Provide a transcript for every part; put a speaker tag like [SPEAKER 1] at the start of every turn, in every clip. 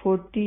[SPEAKER 1] 40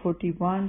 [SPEAKER 1] 41।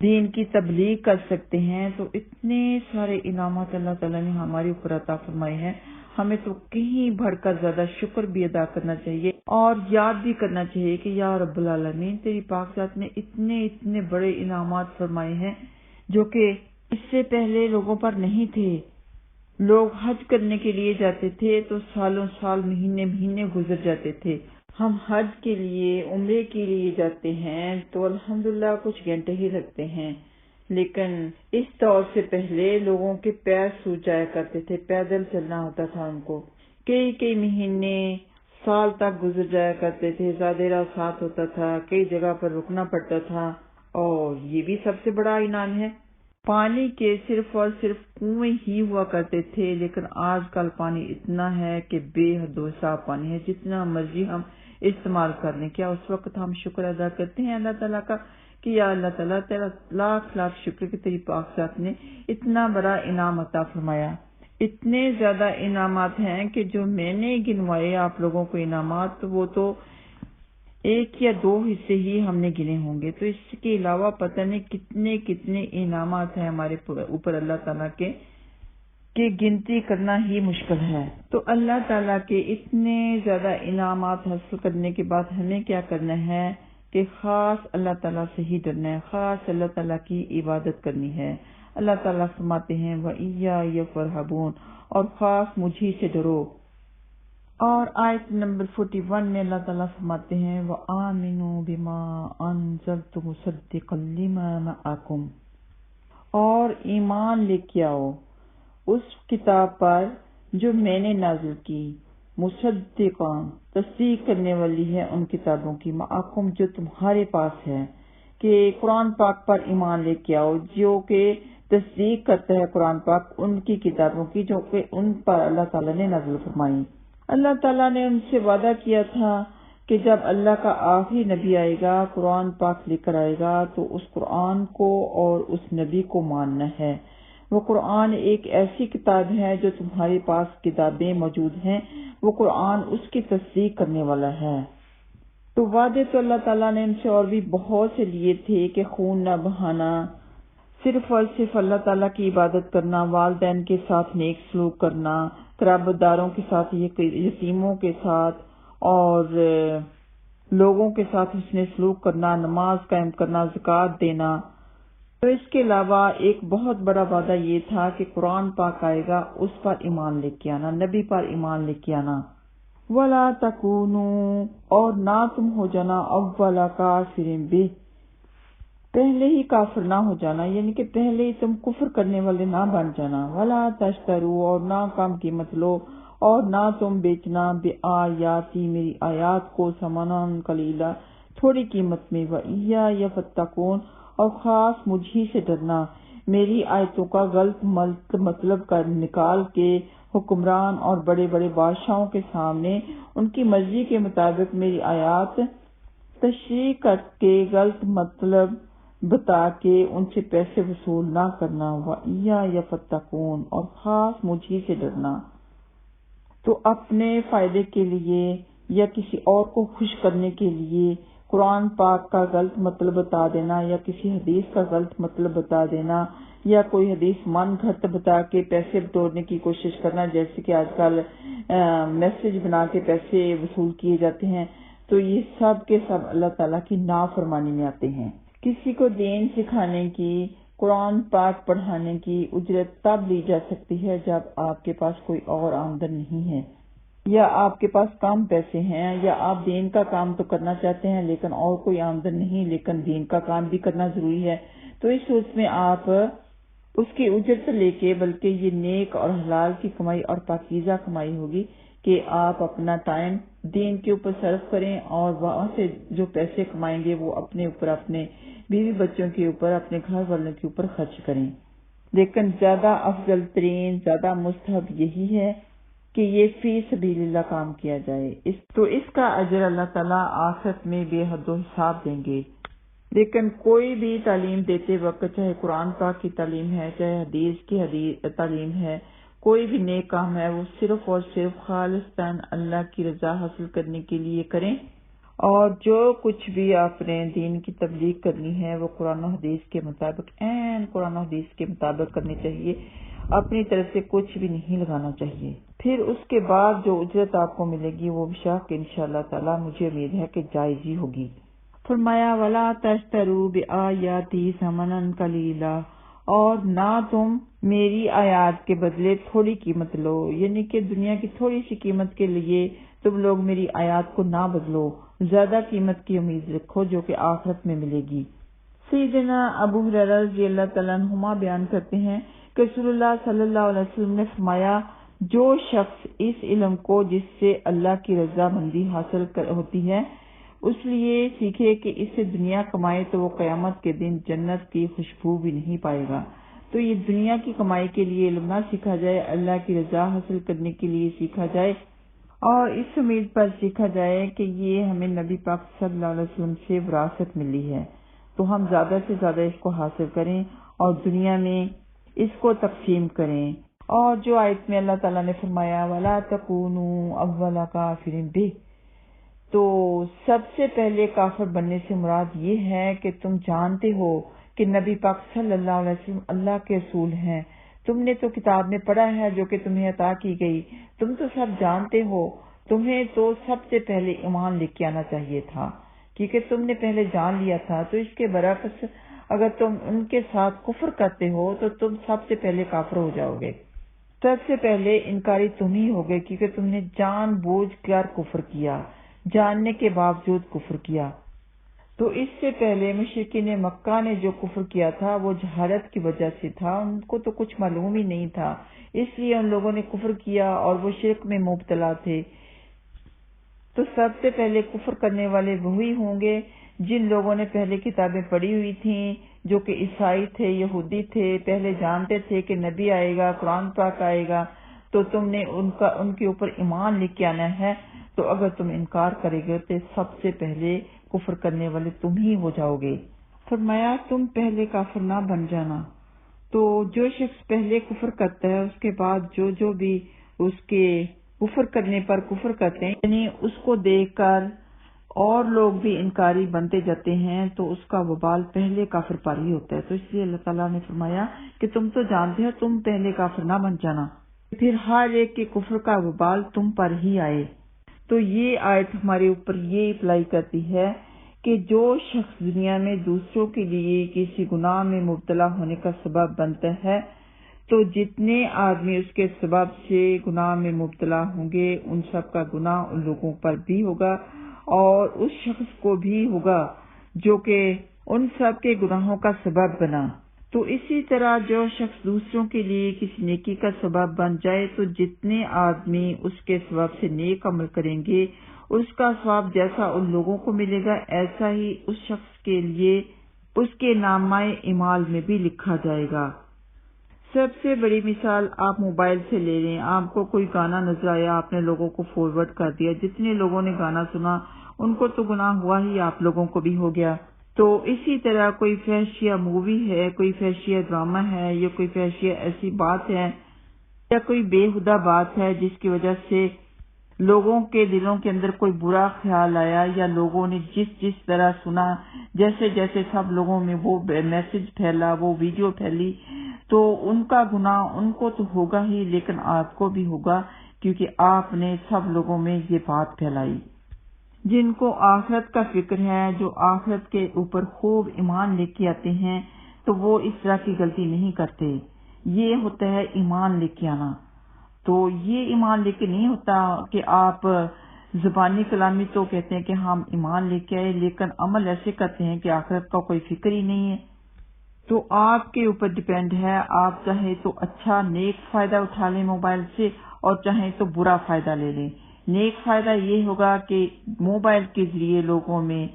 [SPEAKER 1] دین کی تبلیغ کر سکتے ہیں، تو اتنے سارے انعامات اللہ تعالیٰ نے ہمارے اوپر عطا فرمائے ہیں. ہمیں تو کہیں بڑھ کر زیادہ شکر بھی ادا کرنا چاہیے اور یاد بھی کرنا چاہیے کہ یا رب العالمین، تیری پاک ذات نے اتنے بڑے انعامات فرمائے ہیں جو کہ اس سے پہلے لوگوں پر نہیں تھے. لوگ حج کرنے کے لیے جاتے تھے تو سالوں سال مہینے گزر جاتے تھے. ہم حج کے لیے عمرے کے لیے جاتے ہیں تو الحمدللہ کچھ گھنٹے ہی لگتے ہیں، لیکن اس دور سے پہلے لوگوں کے پیر سوج جایا کرتے تھے، پیدل چلنا ہوتا تھا ان کو، کئی مہینے سال تک گزر جایا کرتے تھے، زیادہ راحت ہوتا تھا، کئی جگہ پر رکنا پڑتا تھا. اور یہ بھی سب سے بڑا انعام ہے. پانی کے صرف اور صرف کنویں ہی ہوا کرتے تھے، لیکن آج کل پانی اتنا ہے کہ بے حد و حساب پانی ہے، جتنا مرضی ہم استعمال کر لیں. کیا اس وقت ہم شکر ادا کرتے ہیں اللہ تعالیٰ کا کہ یا اللہ تعالیٰ تیرا لاکھ شکر کہ تیری پاک ذات نے اتنا بڑا انعام عطا فرمایا. اتنے زیادہ انعامات ہیں کہ جو میں نے گنوائے آپ لوگوں کو انعامات، وہ تو ایک یا دو حصے ہی ہم نے گنے ہوں گے. تو اس کے علاوہ پتہ نہیں کتنے انعامات ہیں ہمارے اوپر اللہ تعالیٰ کے کہ گنتی کرنا ہی مشکل ہے. تو اللہ تعالیٰ کے اتنے زیادہ انعامات حاصل کرنے کے بعد ہمیں کیا کرنا ہے کہ خاص اللہ تعالیٰ سے ہی ڈرنا ہے، خاص اللہ تعالیٰ کی عبادت کرنی ہے. اللہ تعالیٰ فرماتے ہیں وَإِيَّايَ فَارْهَبُونَ، اور خاص مجھے سے ڈرو. اور آیت نمبر 41 میں اللہ تعالیٰ فرماتے ہیں وَآمِنُوا بِمَا أَنزَلْتُ مُصَدِّقًا لِمَا مَعَكُمْ، اور ایمان لے کے آؤ اس کتاب پر جو میں نے نازل کی، مصدقاً تصدیق کرنے والی ہے ان کتابوں کی، معکم جو تمہارے پاس ہے، کہ قرآن پاک پر ایمان لے کے آؤ جو کہ تصدیق کرتا ہے قرآن پاک ان کی کتابوں کی جو کہ ان پر اللہ تعالیٰ نے نازل فرمائی. اللہ تعالیٰ نے ان سے وعدہ کیا تھا کہ جب اللہ کا آخری نبی آئے گا، قرآن پاک لے کر آئے گا، تو اس قرآن کو اور اس نبی کو ماننا ہے. وہ قرآن ایک ایسی کتاب ہے جو تمہارے پاس کتابیں موجود ہیں، وہ قرآن اس کی تصدیق کرنے والا ہے. تو وعدے تو اللہ تعالیٰ نے ان سے اور بھی بہت سے لیے تھے کہ خون نہ بہانا، صرف اور صرف اللہ تعالیٰ کی عبادت کرنا، والدین کے ساتھ نیک سلوک کرنا، قرابت داروں کے ساتھ، یتیموں کے ساتھ اور لوگوں کے ساتھ حسن سلوک کرنا، نماز قائم کرنا، زکوٰۃ دینا. تو اس کے علاوہ ایک بہت بڑا وعدہ یہ تھا کہ قرآن پاک آئے گا، اس پر ایمان لے کے آنا، نبی پر ایمان لے کے آنا. وَلَا تَكُونُوا، اور نہ تم ہو جانا اَوَّلَ کافر بہ، پہلے ہی کافر نہ ہو جانا، یعنی کہ پہلے ہی تم کفر کرنے والے نہ بن جانا. وَلَا تَشْتَرُوا، اور نہ کم قیمت لو، اور نہ تم بیچنا بِآیاتِی، میری آیات کو، ثمناً قلیلا، تھوڑی قیمت میں. وَإِيَّايَ فَاتَّقُونَ، اور خاص مجھے سے ڈرنا، میری آیتوں کا غلط مطلب نکال کے حکمران اور بڑے بڑے بادشاہوں کے سامنے ان کی مرضی کے مطابق میری آیات تشریح کر کے غلط مطلب بتا کے ان سے پیسے وصول نہ کرنا. وَإِيَّايَ فَاتَّقُونَ، اور خاص مجھے سے ڈرنا. تو اپنے فائدے کے لیے یا کسی اور کو خوش کرنے کے لیے قرآن پاک کا غلط مطلب بتا دینا، یا کسی حدیث کا غلط مطلب بتا دینا، یا کوئی حدیث من گھڑت بتا کے پیسے بٹورنے کی کوشش کرنا، جیسے کہ آج کل میسج بنا کے پیسے وصول کیے جاتے ہیں. تو یہ سب کے سب اللہ تعالیٰ کی نافرمانی میں آتے ہیں. کسی کو دین سکھانے کی، قرآن پاک پڑھانے کی اجرت تب لی جا سکتی ہے جب آپ کے پاس کوئی اور آمدن نہیں ہے، یا آپ کے پاس کم پیسے ہیں، یا آپ دین کا کام تو کرنا چاہتے ہیں لیکن اور کوئی آمدن نہیں، لیکن دین کا کام بھی کرنا ضروری ہے. تو اس صورت میں آپ اس کی اجرت لے کے، بلکہ یہ نیک اور حلال کی کمائی اور پاکیزہ کمائی ہوگی کہ آپ اپنا ٹائم دین کے اوپر صرف کریں، اور وہاں سے جو پیسے کمائیں گے وہ اپنے اوپر، اپنے بیوی بچوں کے اوپر، اپنے گھر والوں کے اوپر خرچ کریں. لیکن زیادہ افضل ترین، زیادہ مستحب یہی ہے کہ یہ فی سبیل اللہ کام کیا جائے. تو اس کا اجر اللہ تعالیٰ آخرت میں بے حد و حساب دیں گے. لیکن کوئی بھی تعلیم دیتے وقت، چاہے قرآن پاک کی تعلیم ہے، چاہے حدیث کی تعلیم ہے، کوئی بھی نیک کام ہے، وہ صرف اور صرف خالصتاً اللہ کی رضا حاصل کرنے کے لیے کریں اور جو کچھ بھی آپ نے دین کی تبلیغ کرنی ہے وہ قرآن و حدیث کے مطابق قرآن و حدیث کے مطابق کرنی چاہیے، اپنی طرف سے کچھ بھی نہیں لگانا چاہیے۔ پھر اس کے بعد جو اجرت آپ کو ملے گی وہ بشک انشاءاللہ تعالی مجھے امید ہے کہ جائز ہی ہوگی۔ فرمایا وَلَا تَشْتَرُوا بِآيَاتِي ثَمَنًا قَلِيلًا، اور نہ تم میری آیات کے بدلے تھوڑی قیمت لو، یعنی کہ دنیا کی تھوڑی سی قیمت کے لیے تم لوگ میری آیات کو نہ بدلو، زیادہ قیمت کی امید رکھو جو کہ آخرت میں ملے گی۔ سیدنا ابو ہریرہ رضی اللہ تعالیٰ عنہما بیان کرتے ہیں کہ رسول اللہ صلی اللہ علیہ وسلم نے فرمایا، جو شخص اس علم کو جس سے اللہ کی رضا مندی حاصل ہوتی ہے اس لیے سیکھے کہ اس سے دنیا کمائے تو وہ قیامت کے دن جنت کی خوشبو بھی نہیں پائے گا۔ تو یہ دنیا کی کمائی کے لیے علم نہ سیکھا جائے، اللہ کی رضا حاصل کرنے کے لیے سیکھا جائے، اور اس امید پر سیکھا جائے کہ یہ ہمیں نبی پاک صلی اللہ علیہ وسلم سے وراثت ملی ہے، تو ہم زیادہ سے زیادہ اس کو حاصل کریں اور دنیا میں اس کو تقسیم کریں۔ اور جو آیت میں اللہ تعالیٰ نے فرمایا وَلَا تَكُونُوا أَوَّلَ كَافِرٍ بِهِ، تو سب سے پہلے کافر بننے سے مراد یہ ہے کہ تم جانتے ہو کہ نبی پاک صلی اللہ علیہ وسلم اللہ کے رسول ہیں، تم نے تو کتاب میں پڑھا ہے جو کہ تمہیں عطا کی گئی، تم تو سب جانتے ہو، تمہیں تو سب سے پہلے ایمان لے کے آنا چاہیے تھا کیونکہ تم نے پہلے جان لیا تھا۔ تو اس کے برعکس اگر تم ان کے ساتھ کفر کرتے ہو تو تم سب سے پہلے کافر ہو جاؤ گے، سب سے پہلے انکاری تم ہی ہوگے کیونکہ تم نے جان بوجھ کر کفر کیا، جاننے کے باوجود کفر کیا۔ تو اس سے پہلے مشرکین مکہ نے جو کفر کیا تھا وہ جہالت کی وجہ سے تھا، ان کو تو کچھ معلوم ہی نہیں تھا، اس لیے ان لوگوں نے کفر کیا اور وہ شرک میں مبتلا تھے۔ تو سب سے پہلے کفر کرنے والے وہی ہوں گے جن لوگوں نے پہلے کتابیں پڑھی ہوئی تھیں، جو کہ عیسائی تھے، یہودی تھے، پہلے جانتے تھے کہ نبی آئے گا، قرآن پاک آئے گا، تو تم نے ان کے اوپر ایمان لے کے آنا ہے۔ تو اگر تم انکار کرے گے تو سب سے پہلے کفر کرنے والے تم ہی ہو جاؤ گے۔ فرمایا تم پہلے کافر نہ بن جانا۔ تو جو شخص پہلے کفر کرتا ہے اس کے بعد جو بھی اس کے کفر کرنے پر کفر کرتے ہیں، یعنی اس کو دیکھ کر اور لوگ بھی انکاری بنتے جاتے ہیں، تو اس کا وبال پہلے کافر پر ہی ہوتا ہے۔ تو اس لیے اللہ تعالیٰ نے فرمایا کہ تم تو جانتے ہو، تم پہلے کافر نہ بن جانا، پھر ہر ایک کے کفر کا وبال تم پر ہی آئے۔ تو یہ آیت ہمارے اوپر یہ اپلائی کرتی ہے کہ جو شخص دنیا میں دوسروں کے لیے کسی گناہ میں مبتلا ہونے کا سبب بنتا ہے، تو جتنے آدمی اس کے سبب سے گناہ میں مبتلا ہوں گے ان سب کا گناہ ان لوگوں پر بھی ہوگا اور اس شخص کو بھی ہوگا جو کہ ان سب کے گناہوں کا سبب بنا۔ تو اسی طرح جو شخص دوسروں کے لیے کسی نیکی کا سبب بن جائے تو جتنے آدمی اس کے سبب سے نیک عمل کریں گے اس کا ثواب جیسا ان لوگوں کو ملے گا ایسا ہی اس شخص کے لیے اس کے نامہ اعمال میں بھی لکھا جائے گا۔ سب سے بڑی مثال آپ موبائل سے لے لیں، آپ کو کوئی گانا نظر آیا، آپ نے لوگوں کو فارورڈ کر دیا، جتنے لوگوں نے گانا سنا ان کو تو گناہ ہوا ہی، آپ لوگوں کو بھی ہو گیا۔ تو اسی طرح کوئی فحشیہ مووی ہے، کوئی فحشیہ ڈرامہ ہے، یا کوئی فحشیہ ایسی بات ہے یا کوئی بےہودہ بات ہے جس کی وجہ سے لوگوں کے دلوں کے اندر کوئی برا خیال آیا، یا لوگوں نے جس طرح سنا، جیسے جیسے سب لوگوں میں وہ میسج پھیلا، وہ ویڈیو پھیلی، تو ان کا گناہ ان کو تو ہوگا ہی لیکن آپ کو بھی ہوگا کیونکہ آپ نے سب لوگوں میں یہ بات پھیلائی۔ جن کو آخرت کا فکر ہے، جو آخرت کے اوپر خوب ایمان لے کے آتے ہیں، تو وہ اس طرح کی غلطی نہیں کرتے۔ یہ ہوتا ہے ایمان لے کے آنا۔ تو یہ ایمان لے کے نہیں ہوتا کہ آپ زبانی کلامی تو کہتے ہیں کہ ہم ایمان لے کے آئے لیکن عمل ایسے کرتے ہیں کہ آخرت کا کوئی فکر ہی نہیں ہے۔ تو آپ کے اوپر ڈیپینڈ ہے، آپ چاہے تو اچھا نیک فائدہ اٹھا لیں موبائل سے اور چاہیں تو برا فائدہ لے لیں۔ نیک فائدہ یہ ہوگا کہ موبائل کے ذریعے لوگوں میں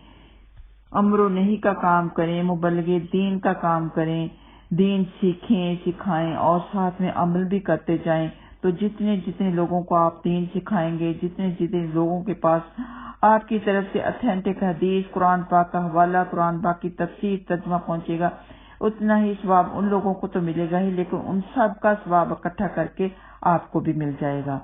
[SPEAKER 1] امر و نہی کا کام کریں، مبلغ دین کا کام کریں، دین سیکھیں، سکھائیں اور ساتھ میں عمل بھی کرتے جائیں۔ تو جتنے لوگوں کو آپ دین سکھائیں گے، جتنے لوگوں کے پاس آپ کی طرف سے اتھینٹک حدیث، قرآن پاک کا حوالہ، قرآن پاک کی تفسیر، ترجمہ پہنچے گا، اتنا ہی ثواب ان لوگوں کو تو ملے گا ہی لیکن ان سب کا ثواب اکٹھا کر کے آپ کو بھی مل جائے گا۔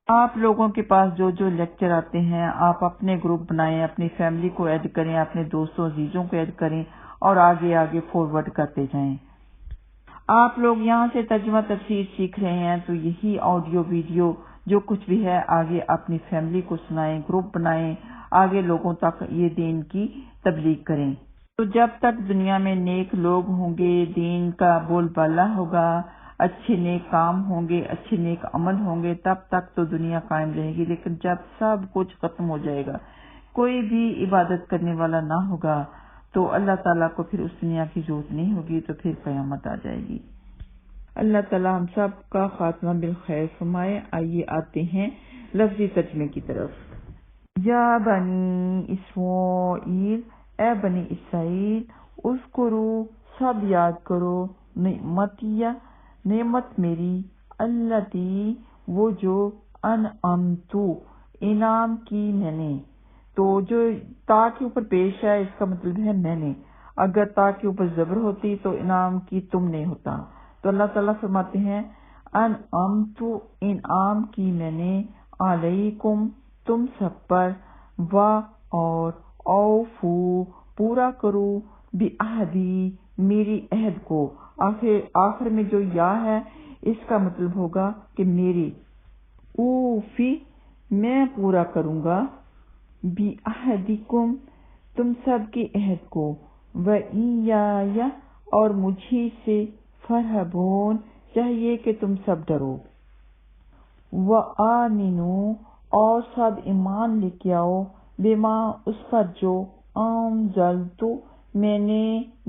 [SPEAKER 1] آپ لوگوں کے پاس جو جو لیکچر آتے ہیں آپ اپنے گروپ بنائیں، اپنی فیملی کو ایڈ کریں، اپنے دوستوں عزیزوں کو ایڈ کریں اور آگے آگے فارورڈ کرتے جائیں۔ آپ لوگ یہاں سے ترجمہ تفسیر سیکھ رہے ہیں تو یہی آڈیو ویڈیو جو کچھ بھی ہے آگے اپنی فیملی کو سنائیں، گروپ بنائیں، آگے لوگوں تک یہ دین کی تبلیغ کریں۔ تو جب تک دنیا میں نیک لوگ ہوں گے، دین کا بول بالا ہوگا، اچھے نیک کام ہوں گے، اچھے نیک عمل ہوں گے، تب تک تو دنیا قائم رہے گی۔ لیکن جب سب کچھ ختم ہو جائے گا، کوئی بھی عبادت کرنے والا نہ ہوگا، تو اللہ تعالیٰ کو پھر اس دنیا کی ضرورت نہیں ہوگی، تو پھر قیامت آ جائے گی۔ اللہ تعالیٰ ہم سب کا خاتمہ بالخیر فرمائے۔ آئیے آتے ہیں لفظی ترجمے کی طرف۔ یا بنی اسرائیل، اے بنی اسرائیل، اذکروا، سب یاد کرو، نعمت میری، التی، وہ جو، انعمت، انعام کی میں نے۔ تو جو تا کے اوپر پیش ہے اس کا مطلب ہے میں نے، اگر تا کے اوپر زبر ہوتی تو انعام کی تم نے ہوتا۔ تو اللہ تعالیٰ فرماتے ہیں انعمت، انعام کی میں نے، علیکم، تم سب پر، اور اوفو، پورا کرو، بعہدی، میری عہد کو۔ آخر میں جو یا ہے اس کا مطلب ہوگا کہ میری، اوفی، میں پورا کروں گا، بعہدکم، تم سب کے عہد کو، وإیایا، اور مجھے سے، فرحبون، چاہیے کہ تم سب ڈرو، وآمنو، اور سب ایمان لے کے آؤ، بما، اس پر جو، انزلت، میں نے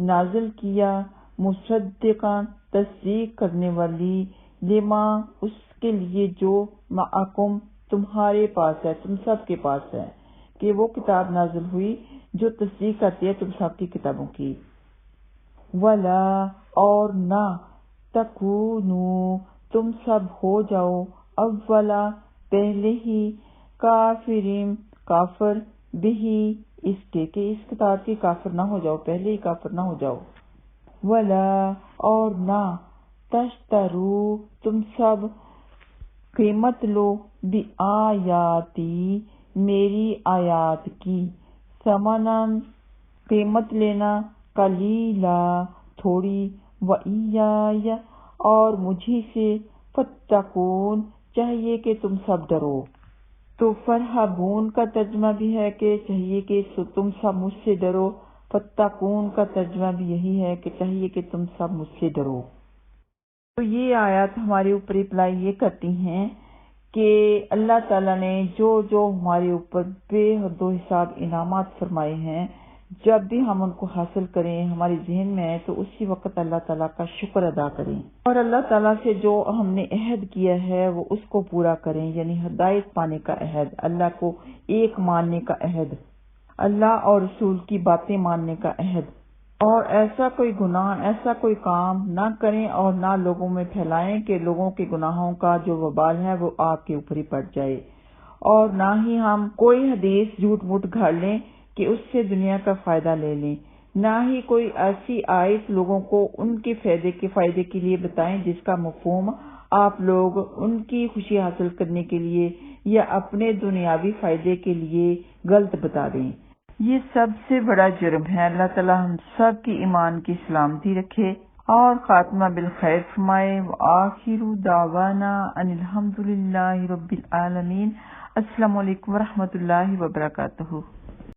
[SPEAKER 1] نازل کیا، مصدقا، تصدیق کرنے والی، لما، اس کے لیے جو، معکم، تمہارے پاس ہے، تم سب کے پاس ہے، کہ وہ کتاب نازل ہوئی جو تصدیق کرتی ہے تم سب کی کتابوں کی۔ ولا، اور نہ، تکونو، تم سب ہو جاؤ، اولا، پہلے ہی، کافرین، کافر، بہی، اس کے، کہ اس کتاب کے کافر نہ ہو جاؤ، پہلے ہی کافر نہ ہو جاؤ۔ ولا، اور نہ، تشترو، تم سب قیمت لو، بآیاتی، میری آیات کی، ثمناً، قیمت لینا، قلیلا، تھوڑی، وإیایا، اور مجھے سے، فاتقون، چاہیے کہ تم سب ڈرو۔ تو فرحبون کا ترجمہ بھی ہے کہ چاہیے کہ تم سب مجھ سے ڈرو، فاتقون کا ترجمہ بھی یہی ہے کہ چاہیے کہ تم سب مجھ سے ڈرو۔ تو یہ آیات ہمارے اوپر اپلائی یہ کرتی ہیں کہ اللہ تعالیٰ نے جو جو ہمارے اوپر بے حد و حساب انعامات فرمائے ہیں، جب بھی ہم ان کو حاصل کریں، ہمارے ذہن میں آئے تو اسی وقت اللہ تعالیٰ کا شکر ادا کریں، اور اللہ تعالیٰ سے جو ہم نے عہد کیا ہے وہ اس کو پورا کریں، یعنی ہدایت پانے کا عہد، اللہ کو ایک ماننے کا عہد، اللہ اور رسول کی باتیں ماننے کا عہد، اور ایسا کوئی گناہ، ایسا کوئی کام نہ کریں اور نہ لوگوں میں پھیلائیں کہ لوگوں کے گناہوں کا جو وبال ہے وہ آپ کے اوپر ہی پڑ جائے، اور نہ ہی ہم کوئی حدیث جھوٹ موٹ گھڑ لیں کہ اس سے دنیا کا فائدہ لے لیں، نہ ہی کوئی ایسی آیت لوگوں کو ان کے فائدے کے لیے بتائیں جس کا مفہوم آپ لوگ ان کی خوشی حاصل کرنے کے لیے یا اپنے دنیاوی فائدے کے لیے غلط بتا دیں۔ یہ سب سے بڑا جرم ہے۔ اللہ تعالیٰ ہم سب کی ایمان کی سلامتی رکھے اور خاتمہ بالخیر فرمائے۔ وآخر دعوانا ان الحمد للہ رب العالمین۔ السلام علیکم ورحمۃ اللہ وبرکاتہ۔